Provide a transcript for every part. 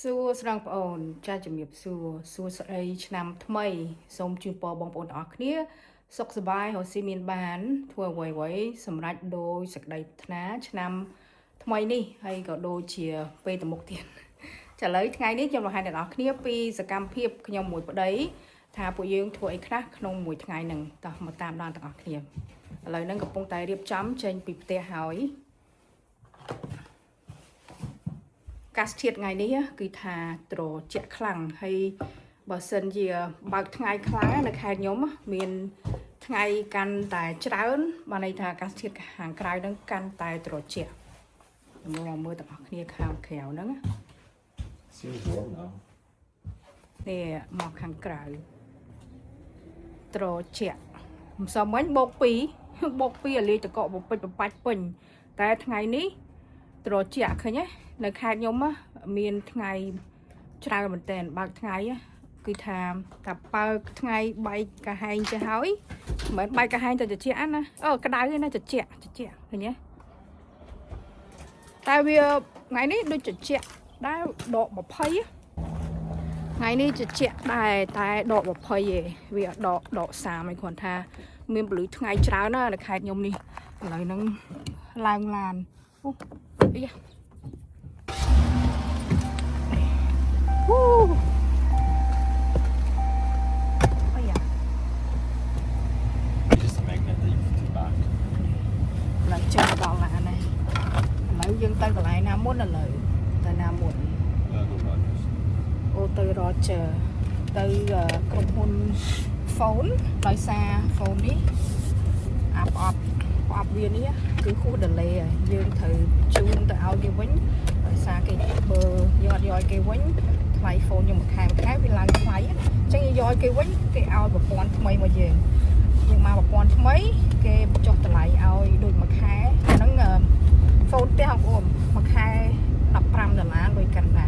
សួស្ដីបងប្អូនចាជំរាបសួរស្ដីឆ្នាំថ្មីសូមជូនពរបងប្អូនទាំងអស់គ្នាសុខសប្បាយរស់ស៊ីមានបានធ្វើអ្វីសម្រាប់ដោយសេចក្តីប្រាថ្នាឆ្នាំថ្មីនេះហើយក៏ដូចជាពេលទៅមុខទៀតចាឥឡូវថ្ងៃនេះខ្ញុំបង្ហាញដល់អ្នកគ្នាពីសកម្មភាពខ្ញុំមួយប្តីថាពួកយើងធ្វើអីខ្លះក្នុងមួយថ្ងៃហ្នឹងតោះមកតាមដានទាំងអស់គ្នាឥឡូវហ្នឹងកំពុងតែរៀបចំចេញពីផ្ទះហើយកាសធាតុថ្ងៃនេះគឺថាត្រជាក់ខ្លាំងហើយបើសិនជាបើកថ្ងៃខ្លាំងនៅខេត្តខ្ញុំមានថ្ងៃកាន់តែច្រើនបានន័យថាកាសធាតុខាងក្រៅហ្នឹងកាន់តែត្រជាក់មកមើលទាំងអស់គ្នាខាងក្រៅហ្នឹងនេះមកខាងក្រៅត្រជាក់មិនសមវិញបូក2ឲ្យលាយតកកបំពេញបំបាច់ពេញតែថ្ងៃនេះត្រជាក់ឃើញទេនៅខេត្តខ្ញុំមានថ្ងៃច្រើនមែនតើបើកថ្ងៃគឺថាតែបើកថ្ងៃបែកកាហែងទៅហើយមិនបែកកាហែងទៅត្រជាក់ណាក្តៅណាត្រជាក់ឃើញទេតែវាថ្ងៃនេះដូចត្រជាក់ដែរដក20ថ្ងៃនេះត្រជាក់ដែរតែដក20ឯងវាដក30ឯងគ្រាន់ថាមានពលឺថ្ងៃច្រើនណានៅខេត្តខ្ញុំនេះឥឡូវហ្នឹងឡើងឡានអូអីយ៉ាឡើងចាស់ដល់ឡានហើយឥឡូវយើងទៅកន្លែងណាមុនឥឡូវទៅណាមុនអូទៅ Roger ទៅក្រុមហ៊ុន phone ដោយសារ phone នេះអាប់វានេះគឺគោះ delay ហើយយើងត្រូវជូនទៅឲ្យគេវិញដោយសារគេបើយើងអត់យកឲ្យគេវិញថ្លៃ phone ខ្ញុំមួយខែវាឡើងថ្លៃអញ្ចឹងយកឲ្យគេវិញគេឲ្យប្រព័ន្ធថ្មីមកយើងមកប្រព័ន្ធថ្មីគេចុះតម្លៃឲ្យដូចមួយខែហ្នឹង phone ផ្ទះបងប្អូនមួយខែ$15លុយកាណាដា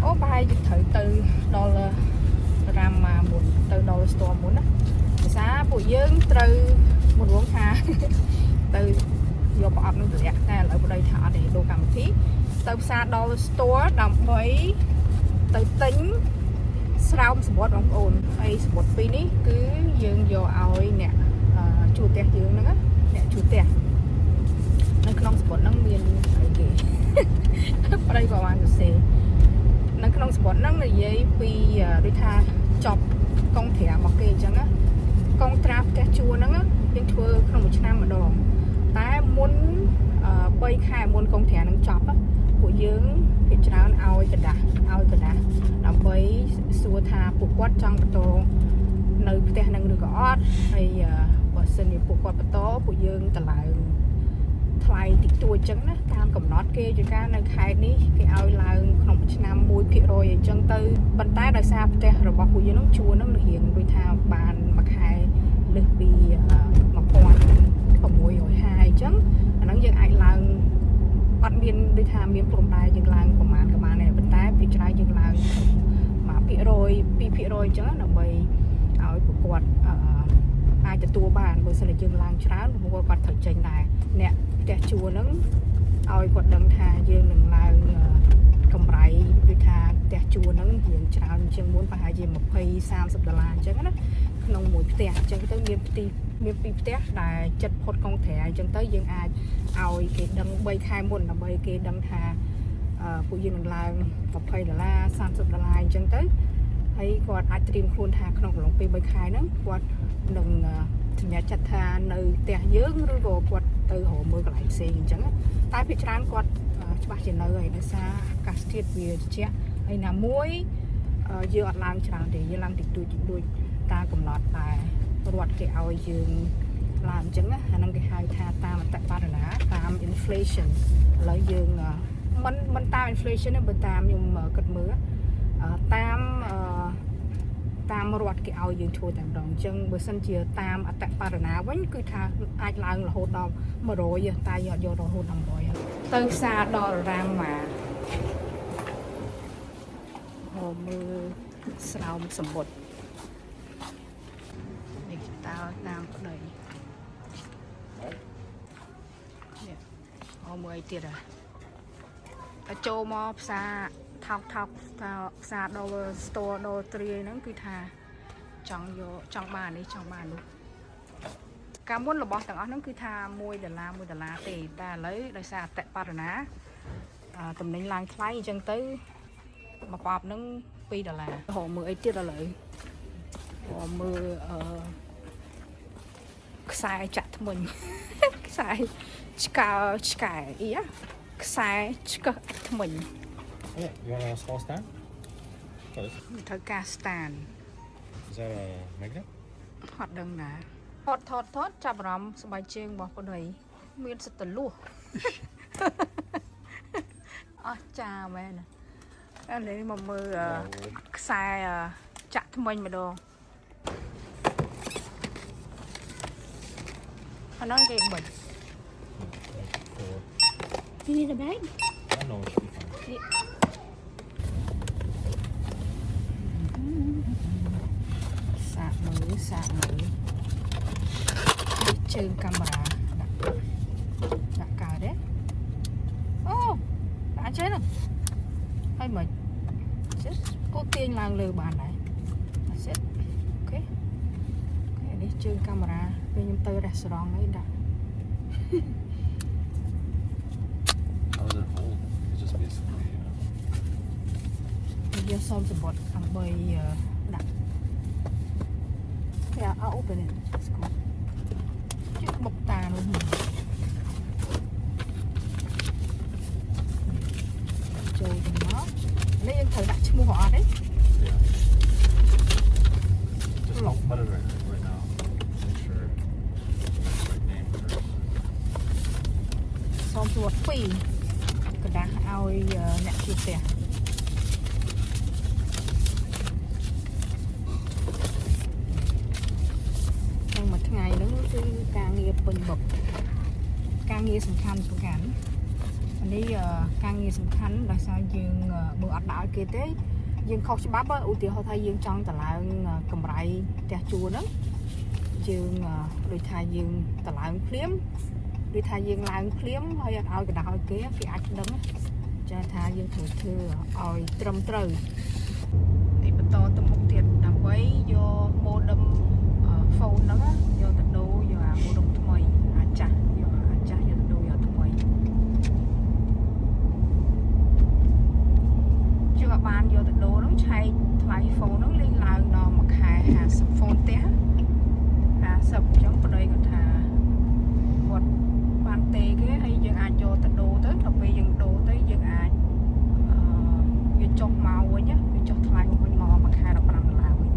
អូប្រហែលជាត្រូវទៅដល់រ៉ាម៉ាមុនទៅដល់ store មុនណាភាសាពួកយើងត្រូវមុនរងថាទៅយកប្រអប់នឹងតម្លាក់តែឥឡូវប្តីថាអត់ទេដូរកម្មវិធីទៅផ្សារដល់ store ដើម្បីទៅទិញស្រោមសម្បត្តិបងប្អូនហើយសម្បត្តិពីរនេះគឺយើងយកឲ្យអ្នកជួលផ្ទះយើងហ្នឹងអ្នកជួលផ្ទះនៅក្នុងសម្បត្តិហ្នឹងមានអីគេប្តីក៏បានសរសេរនៅក្នុងសម្បត្តិហ្នឹងនិយាយពីដូចថាចប់កុងត្រារបស់គេអញ្ចឹងណាកុងត្រាផ្ទះជួលហ្នឹងយើងធ្វើក្នុងមួយឆ្នាំម្ដងតែមុន3ខែមុនកុងត្រានឹងចប់ពួកយើងភាគច្រើនឲ្យកដាស់ដើម្បីសួរថាពួកគាត់ចង់បន្តនៅផ្ទះហ្នឹងឬក៏អត់ហើយបើសិនជាពួកគាត់បន្តពួកយើងតម្លើងថ្លៃតិចតួចអញ្ចឹងណាតាមកំណត់គេជាការនៅខេត្តនេះគេឲ្យឡើងក្នុងមួយឆ្នាំ 1% អញ្ចឹងទៅប៉ុន្តែដោយសារផ្ទះរបស់ពួកយើងនឹងជួលនឹងរៀងដូចថាបានមួយខែលើសពី1650អញ្ចឹងអាហ្នឹងយើងអាចឡើងអត់មានដូចថាមានព្រំដែនយើងឡើងប្រហែលក៏បានដែរប៉ុន្តែពីច្រើនយើងឡើង1% 2% អញ្ចឹងដើម្បីឲ្យពួកគាត់អាចទទួលបានបើសិនជាយើងឡើងច្រើនពួកគាត់ត្រូវចេញដែរអ្នកផ្ទះជួលហ្នឹងឲ្យគាត់ដឹងថាយើងនឹងឡើងកម្រៃដូចថាផ្ទះជួលហ្នឹងរៀងច្រើនជាងមុនប្រហែលជា$20-30អញ្ចឹងណាក្នុងមួយផ្ទះអញ្ចឹងទៅមានពីរផ្ទះដែលចិត្តផុតកុងត្រាអញ្ចឹងទៅយើងអាចឲ្យគេដឹង3ខែមុនដើម្បីគេដឹងថាពួកយើងនឹងឡើង$20-30អញ្ចឹងទៅហើយគាត់អាចត្រៀមខ្លួនថាក្នុងកំឡុងពេល3ខែហ្នឹងគាត់នឹងសញ្ញាចិត្តថានៅផ្ទះយើងឬក៏គាត់ទៅរកមើលកន្លែងផ្សេងអញ្ចឹងតែភាគច្រើនគាត់ច្បាស់ជានៅហើយដោយសារអាកាសធាតុវាត្រជាក់ហើយណាមួយយើងអត់ឡើងច្រើនទេយើងឡើងតិចតួចតាមកំណត់តែរដ្ឋគេឲ្យយើងឡើងអញ្ចឹងណាអាហ្នឹងគេហៅថាតាមអត្តបរណាតាម inflation ឥឡូវយើងមិនតាម inflation ទេបើតាមខ្ញុំគិតមើលតាមរដ្ឋគេឲ្យយើងធ្វើតែម្ដងអញ្ចឹងបើសិនជាតាមអត្តបរណាវិញគឺថាអាចឡើងរហូតដល់100តែយើងអត់យករហូតដល់100ទៅផ្សារដល់រ៉ាម៉ាមើលស្រោមសម្បត្តិនេះតើតាមប្តីនេះ มือtiệt à ta châu mò xa thọc xa đồ store đồ tươi nó cứ thà trong bàn đi trong bàn luôn cá muốn là bỏ tặng nó cứ thà môi đờ la tệ ta lấy đời xa tệ ba rồi ná tầm đánh lang thay chân tới mà quạp nó pi đờ la hồ mưa tiệt là lợi hồ mưa sai chặt mình sai cài ý á sai mình Yeah, you want a small stand? thợ ca stand Is that a magnet? hoạt động nè thọt chạp rắm sơ bài chương bỏ vào đây miên sẽ tấn lùa chà mẹ nè anh lấy mà mơ sai chặt mình mà đồ anh nói cái bệnh you need a bag? I know it should be fine. Xạ mới đi trên camera đã cài đấy đã chết rồi hay mà chết có tiền làng lừa bàn này chết ok đi trên camera bên nhâm tơ restaurant ấy đã How is it hold? It's just basically, bây giờ xong rồi bật ăn bơi đặt. Yeah, I'll open it. Let's go. Chiếc bọc tà luôn. Trời nó. Lấy em thử đặt mua họ đấy. yeah. Just I'll put it right now. Make sure it's the right name first. Xong rồi phi. Cái đáng ao nhạc chia sẻ. ngày nó cứ càng nghiệp bình bậc càng nghiệpสำคัญสำคัญอันนี้càng nghiệpสำคัญដោយសារយើងបើអត់ដល់គេទេយើងខុសច្បាប់ឧទាហរណ៍ថាយើងចង់តម្លើងកម្រៃផ្ទះជួលហ្នឹងយើងដូចថាយើងតម្លើងភ្លាមដូចថាយើងឡើងភ្លាមហើយអត់ឲ្យកណ្ដោឲ្យគេអាចដឹងចាថាយើងត្រូវធ្វើឲ្យត្រឹមត្រូវទីបន្តទៅមុខទៀតដើម្បីយក modem phone ហ្នឹងយកទៅដូរយកអា modem ថ្មីអាចចាស់យកទៅដូរយកថ្មីជឿបានយកទៅដូរហ្នឹងឆែកថ្លៃ phone ហ្នឹងលេងឡើងដល់មួយខែ50 phone ផ្ទះ50អញ្ចឹងប្តីគាត់ថាគាត់បានទេគេហើយយើងអាចយកទៅដូរទៅដល់ពេលយើងដូរទៅយើងអាចវាចុះមកវិញវាចុះថ្លៃវិញមកមួយខែ$15វិញ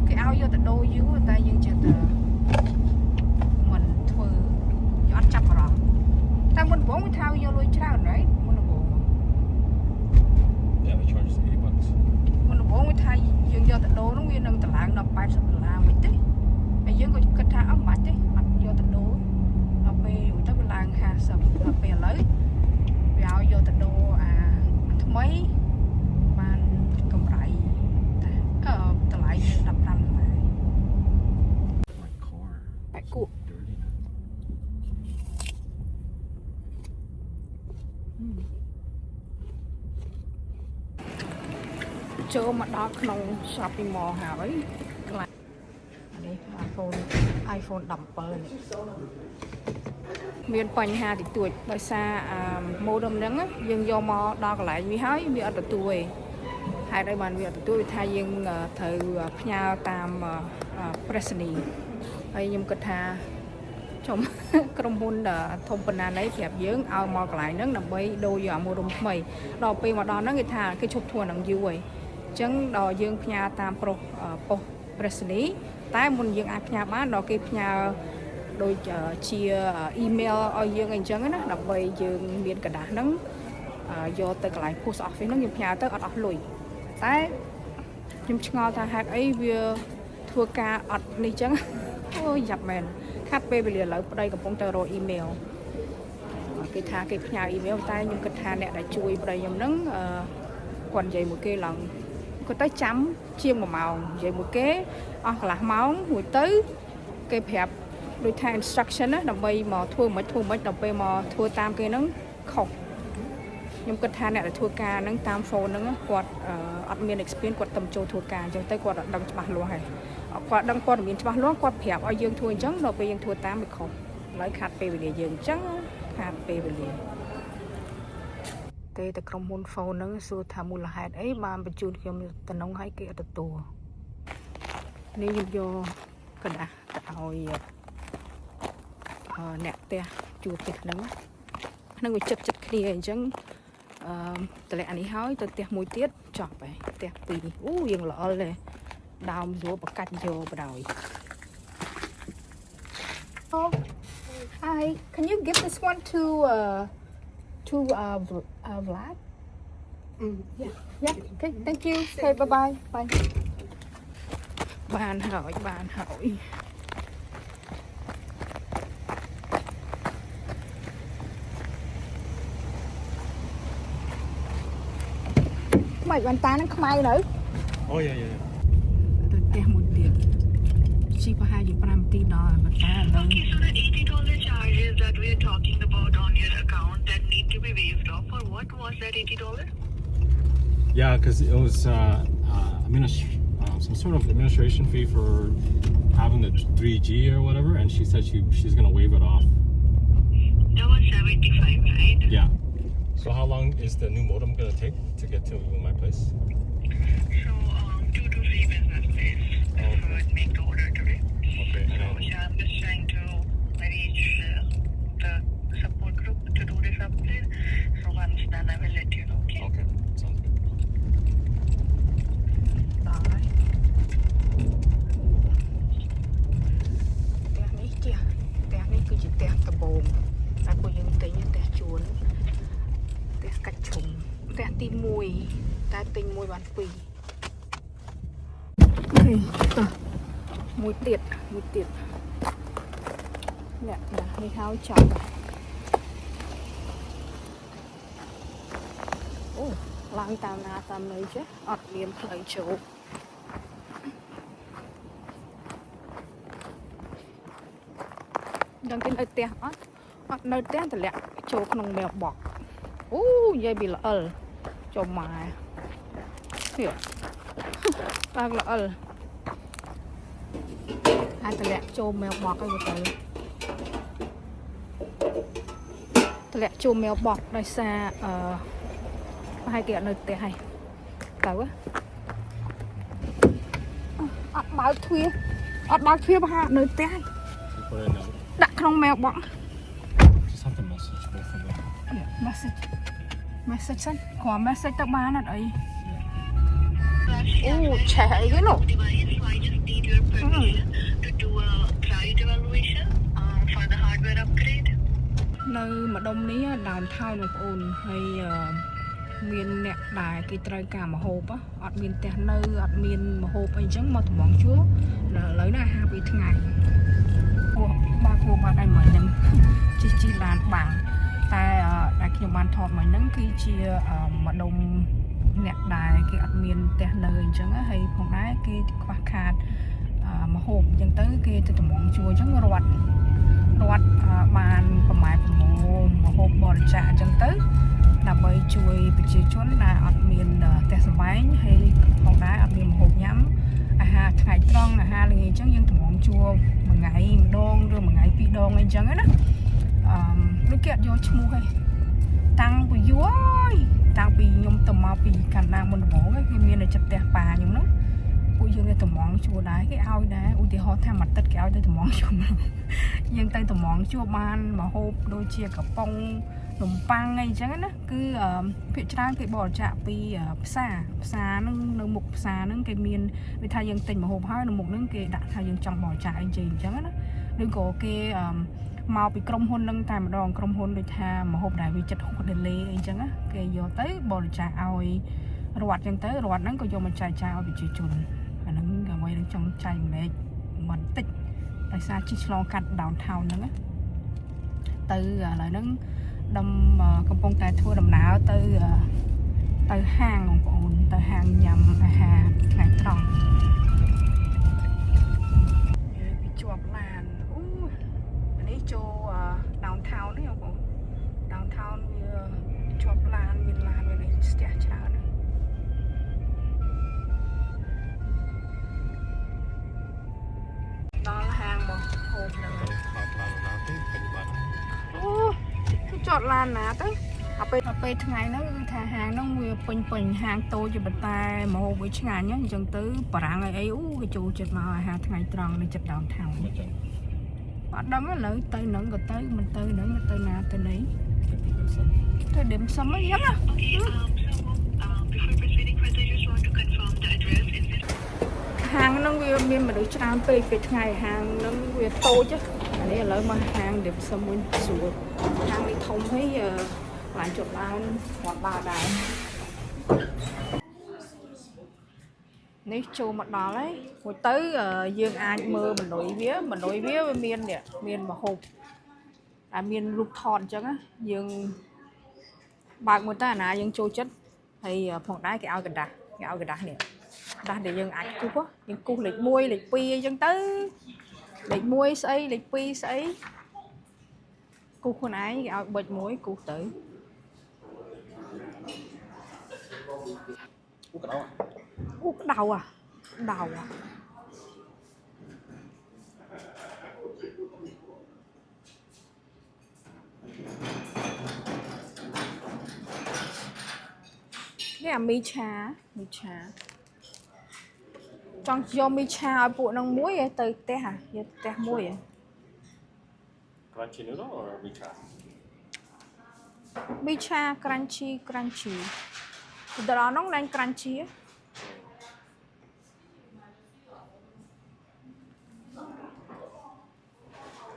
គេឲ្យយកទៅដូរយូរតែយើងចេះតែមិនធ្វើយកអត់ចាប់អារម្មណ៍តែមុនដំបូងវាថាយកលុយច្រើនហើយមុនដំបូង Yeah, they charge us $80. មុនដំបូងវាថាយើងយកទៅដូរនោះវានឹងតម្លើងដល់$80មិនទេហើយយើងក៏គិតថាអត់បាច់ទេអត់យកទៅដូរដល់ពេលយូរទៅវាឡើង50ដល់ពេលឥឡូវវាឲ្យយកទៅដូរអាថ្មីបានកម្រៃតែតម្លៃ$15 My car. Tại cụ. Dirty now. ចូលមកដល់ក្នុង shopping mall ហើយខ្លាំងនេះ iPhone 17 នេះមានបញ្ហាតិចតួចដោយសារmodem ហ្នឹងយើងយកមកដល់កន្លែងវាហើយវាអត់ទទួលទេហេតុអីបានវាអត់ទទួលវាថាយើងត្រូវផ្ញើតាម Presony ហើយខ្ញុំគិតថាខ្ញុំក្រុមហ៊ុនធំប៉ុណ្ណាណីប្រាប់យើងឲ្យមកកន្លែងហ្នឹងដើម្បីដូរយកអា modem ថ្មីដល់ពេលមកដល់ហ្នឹងគេថាគេឈប់ធ្វើហ្នឹងយូរហើយអញ្ចឹងដល់យើងផ្ញើតាមប៉ុស្តិ៍ Presony តែមុនយើងអាចផ្ញើបានដល់គេផ្ញើដូចជា email ឲ្យយើងអីចឹងណាដើម្បីយើងមានកដាស់ហ្នឹងយកទៅកន្លែង post office ហ្នឹងយើងផ្ញើទៅអត់អស់លុយតែខ្ញុំឆ្ងល់ថាហេតុអីវាធ្វើការអត់នេះចឹងអូយយ៉ាប់មែនខាត់ពេលវេលាឥឡូវប្តីកំពុងតែរក email គេថាគេផ្ញើ email តែខ្ញុំគិតថាអ្នកដែលជួយប្តីខ្ញុំហ្នឹងគាត់និយាយមួយគេឡើងគាត់ទៅចាំជាង1ម៉ោងនិយាយមួយគេអស់កន្លះម៉ោងមួយទៅគេប្រាប់ ដោយថា instruction ណាដើម្បីមកធ្វើមិនដល់ពេលមកធ្វើតាមគេហ្នឹងខុសខ្ញុំគិតថាអ្នកដែលធ្វើការហ្នឹងតាម phone ហ្នឹងគាត់អត់មាន experience គាត់ទៅចូលធ្វើការអញ្ចឹងទៅគាត់អត់ដឹងច្បាស់លាស់ហើយគាត់ដឹងព័ត៌មានច្បាស់លាស់គាត់ប្រាប់ឲ្យយើងធ្វើអញ្ចឹងដល់ពេលយើងធ្វើតាមវាខុសឥឡូវខាត់ពេលវេលាយើងអញ្ចឹងខាត់ពេលវេលាតែក្រុមហ៊ុន phone ហ្នឹងសួរថាមូលហេតុអីបានបញ្ជូនខ្ញុំទៅក្នុងឲ្យគេអត់ទទួលនេះខ្ញុំយកกระดาษទៅឲ្យអ្នកផ្ទះជួផ្ទះហ្នឹងវាចិត្តគ្នាអញ្ចឹងតម្លាក់អានេះហើយទៅផ្ទះមួយទៀតចប់ហើយផ្ទះពីរអូយើងល្អលទេដើមស្រួលបកាច់យកបដ ாய் អូ Hi can you give this one to Vlad yeah okay thank you okay bye bye បានហើយមិនបានតានឹងខ្មៅនៅ Oh yeah. ទៅផ្ទះមួយទៀតជីប្រហែលជា5នាទីដល់ប៉ុន្តែឥឡូវ Okay, so the $80 charges that we are talking about on your account that need to be waived off, for what was that $80? Yeah, because it was some sort of administration fee for having the 3G or whatever, and she said she's gonna waive it off. That was 75, right? Yeah. So how long is the new modem gonna take to get to my place? So 2 to 3 business days. Oh, So I'd make the order today. Okay. So yeah, I'm just trying to reach the support group to do this upgrade. So once done, I will let you know. Okay. Okay. Sounds good. ដល់ហើយផ្ទះនេះគឺជាផ្ទះដំបូងតែពួកយើងទិញផ្ទះជួនផ្ទះកាច់ឈុំផ្ទះទី1តែទិញមួយបាន2អូខេតោះមួយទៀតនេះហើយចប់អូឡើងតាមណាតាមណីចេះអត់មានផ្លូវចូលដឹងគេនៅផ្ទះអត់នៅផ្ទះតម្លាក់ចូលក្នុង mailbox អូនិយាយពីល្អិលចូលម៉ែទៀតតាំងល្អិលអាចតម្លាក់ចូល mailbox ឲ្យទៅតម្លាក់ចូល mailbox ដោយសារប្រហែលគេអត់នៅផ្ទះហើយទៅអត់បើកទ្វារប្រហែលនៅផ្ទះ She put in a, ដាក់ក្នុង mailbox just have to message both of them. message សិនគ្រាន់ message ទៅបានអត់អី Actually, Oh, I'm check, you know. device, so I just need your permission to do a cloud evaluation for the hardware upgrade. នៅម្ដុំនេះដើមថោបងប្អូនហើយមានអ្នកដែលគេត្រូវការមហូបអត់មានផ្ទះនៅអត់មានមហូបអីចឹងមកត្មងជួឥឡូវនេះអាហារពីថ្ងៃពួកបាក់អីមួយហ្នឹងជីឡានបាំងតែដែលខ្ញុំបានថតមកហ្នឹងគឺជាម្ដុំអ្នកដែលគេអត់មានផ្ទះនៅអញ្ចឹងហើយផងដែរគេខ្វះខាតមហូបអញ្ចឹងទៅគេទៅត្មងជួអញ្ចឹងរត់បានប្រមាណ6មហូបបរិច្ចាគអញ្ចឹងទៅដើម្បីជួយប្រជាជនដែលអត់មានផ្ទះសម្បែងហើយផងដែរអត់មានមហូបញ៉ាំអាហារថ្ងៃត្រង់អាហារល្ងាចអញ្ចឹងយើងត្មងជួមួយថ្ងៃម្ដងឬមួយថ្ងៃពីរដងអីអញ្ចឹងណាដូចគេអត់យកឈ្មោះទេតាំងពីយូរហើយតាំងពីខ្ញុំទៅមកពីកាណាមុនដំបូងគេមាននៅចិត្តផ្ទះប៉ាខ្ញុំហ្នឹងពួកយើងទៅត្មងជួដែរគេឲ្យដែរឧទាហរណ៍ថាមួយទឹកគេឲ្យទៅត្មងជួយើងទៅត្មងជួបានមហូបដូចជាកំប៉ុងនំប៉័ងអីអញ្ចឹងណាគឺភាគច្រើនគេបរិច្ចាគពីផ្សារហ្នឹងនៅមុខផ្សារហ្នឹងគេមានដូចថាយើងទិញមហូបហើយនៅមុខហ្នឹងគេដាក់ថាយើងចង់បរិច្ចាគអីអញ្ចឹងណាឬក៏គេមកពីក្រុមហ៊ុនហ្នឹងតែម្ដងក្រុមហ៊ុនដូចថាមហូបដែលវាចិត្តហួស delay អីចឹងណាគេយកទៅបរិច្ចាគឲ្យរដ្ឋចឹងទៅរដ្ឋហ្នឹងក៏យកមកចែកចាយឲ្យប្រជាជនអាហ្នឹងអ្វីនឹងចង់ចែកម្លែកបន្តិចដោយសារជិះឆ្លងកាត់ downtown ហ្នឹងណាទៅឥឡូវហ្នឹងកំពុងតែធ្វើដំណើរទៅហាងបងប្អូនទៅហាងញ៉ាំអាហារថ្ងៃត្រង់ពីជាប់ឡានអូ cho downtown đấy không? Downtown chọn lan miền lan về này sẽ chả nữa. Đó là hàng mà hộp là chọn lan nát đấy. Ở bên ngày nó thà hàng nó nguyên bình hàng tôi cho bật tay mà hộp với ngày nhá chẳng tới bà ngày ấy cái chỗ chật mà hàng ngày tròn này chật downtown. Bắt đó nó lấy tay nữa rồi tới mình tới nữa người tới nào tới đấy tới điểm xong mới nhắm á hàng nó nguyên mà được trang về ngày hàng nó nguyên tô chứ đây là lợi mà hàng điểm xong mới sửa hàng đi thông thấy lại chụp lan hoặc bà đại nếu cho mặt đó đấy hồi tới dương ai mơ mình nổi vía với miền nè miền mà hộp miền lục thòn chứ á dương bạc người ta là dương trôi chất thì phòng đá cái ao gần đá nè đá để dương ai cúp á những cung lịch muôi lịch pi chân tới lịch muôi xây lịch pi xây cúp con ái cái ao bệt muối cúp tới cúp đầu à cái là mi trà trong do mi trà bộ năng muối ấy từ té hả té muối ấy Crunchy noodle or micha? micha crunchy từ đó nó đang crunchy á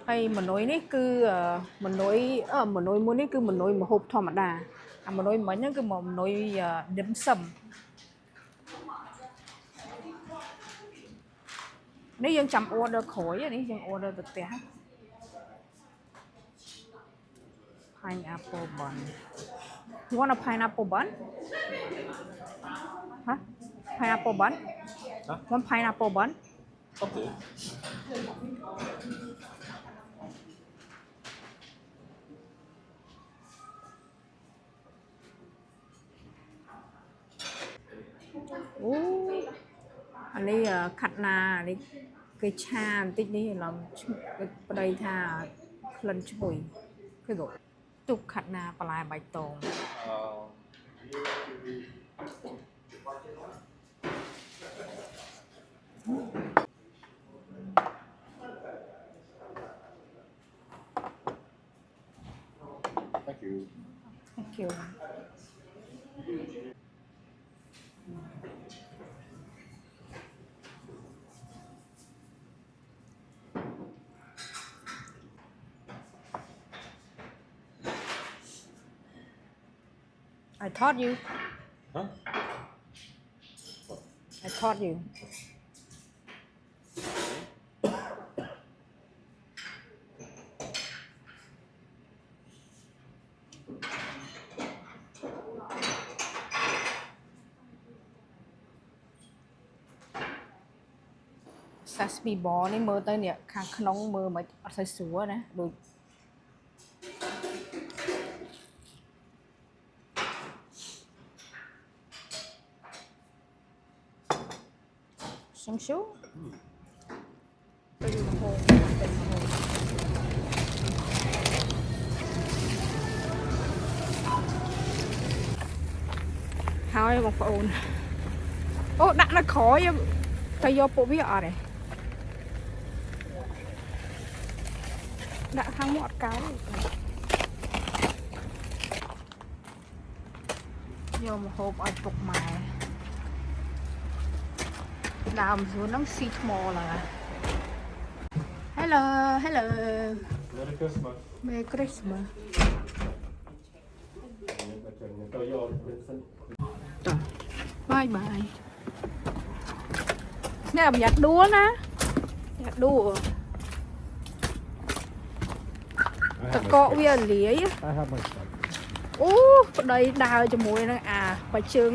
hay mình nói này cứ mình nói muốn này cứ mình nói mà hộp thòm đà mình nói mấy nhá cứ mà mình nói đấm sầm nếu dân chậm order khỏi đấy dân order được té pineapple bun you want a pineapple bun huh pineapple bun want pineapple bun Okay. anh đi khát na đi cái cha tích đi làm cái đây tha lần chuối cái gọi tục khát naปลายใบตอง Thank you. Thank you. I taught you. Huh? I taught you. Sesame ball នេះមើលទៅនេះខាងក្នុងមើលមិនអត់សូវស្រួលណាដូចសំស៊ូទៅយូរហូបហើយបងប្អូនអូដាក់នៅក្រោយទៅយកពួកវាអត់ទេ đã thăng một cái nhiều một hộp ở trục mài làm xuống nó xịt mò là hello Merry Christmas. Merry Christmas bye bye nè nhặt đũa nè nhặt đũaตะเกาะเวียนเหลียโอ้ได้ดาวจมูกนะไปเชิง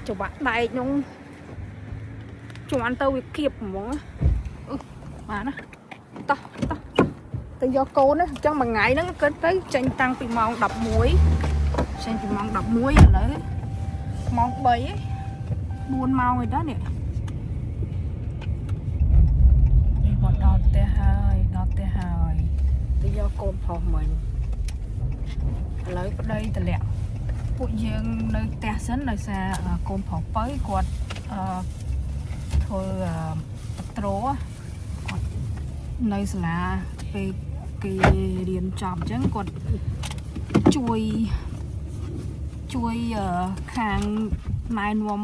จุบะได้ยงจุบอันเตอร์วิเก็บหมอมานะต่อ ទៅយកកូនណាអញ្ចឹងមួយថ្ងៃហ្នឹងគិតទៅចេញតាំងពីម៉ោង 11 ចេញពីម៉ោង 11 ឥឡូវម៉ោង 3 4 ម៉ោងហើយដល់នេះគាត់ដល់ផ្ទះហើយទៅយកកូនប្រុសមិញឥឡូវប្តីតម្លាក់ពួកយើងនៅផ្ទះសិនដោយសារកូនប្រុសបើគាត់ធ្វើបត្រូគាត់នៅសាលាពេលគេរៀនចប់អញ្ចឹងគាត់ជួយខាងណែនាំ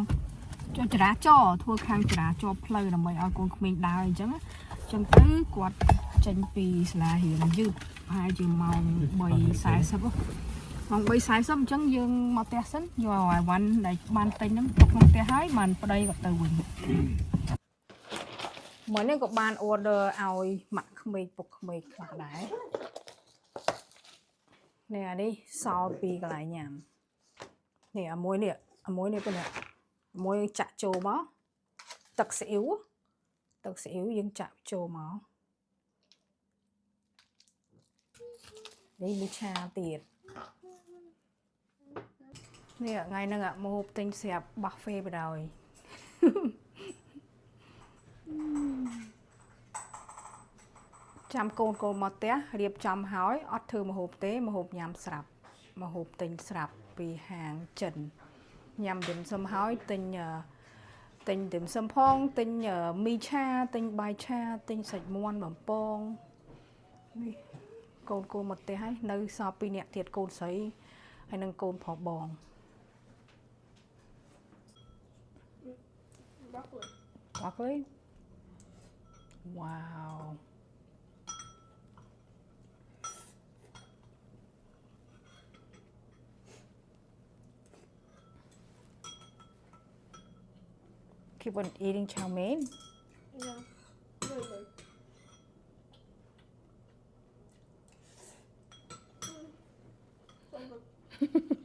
ចរាចរណ៍ធ្វើខាងចរាចរណ៍ផ្លូវដើម្បីឲ្យកូនក្មេងដើរអញ្ចឹងទៅគាត់ចេញពីសាលារៀនយឺតហើយជាម៉ោង 3:40 ម៉ោង 3:40 អញ្ចឹងយើងមកផ្ទះសិនយកអាវ៉ាន់ដែលបានទិញហ្នឹងទុកក្នុងផ្ទះហើយបានប្តីក៏ទៅវិញមើលនេះក៏បាន order ឲ្យម៉ាក់ក្មេងពុកក្មេងខ្លះដែរនេះអានេះសល់ពីកន្លែងញ៉ាំនេះអាមួយនេះប៉ុណ្ណឹងមួយចាក់ចូលមកទឹកស៊ីអ៊ីវយើងចាក់ចូលមកនេះមីឆាទៀតនេះថ្ងៃហ្នឹងមហូបទិញស្រាប់បោះហ្វេបដោយចាំកូនមកផ្ទះរៀបចំហើយអត់ធ្វើម្ហូបទេម្ហូបញ៉ាំស្រាប់ម្ហូបទិញស្រាប់ពីហាងចិនញ៉ាំឌឹមសឹមហើយទិញឌឹមសឹមផងទិញមីឆាទិញបាយឆាទិញសាច់មាន់បំពងនេះកូនមកផ្ទះហើយនៅសល់2នាក់ទៀតកូនស្រីហើយនឹងកូនប្រុសបង broccoli wow keep on eating chow mein Yeah, really good. So good.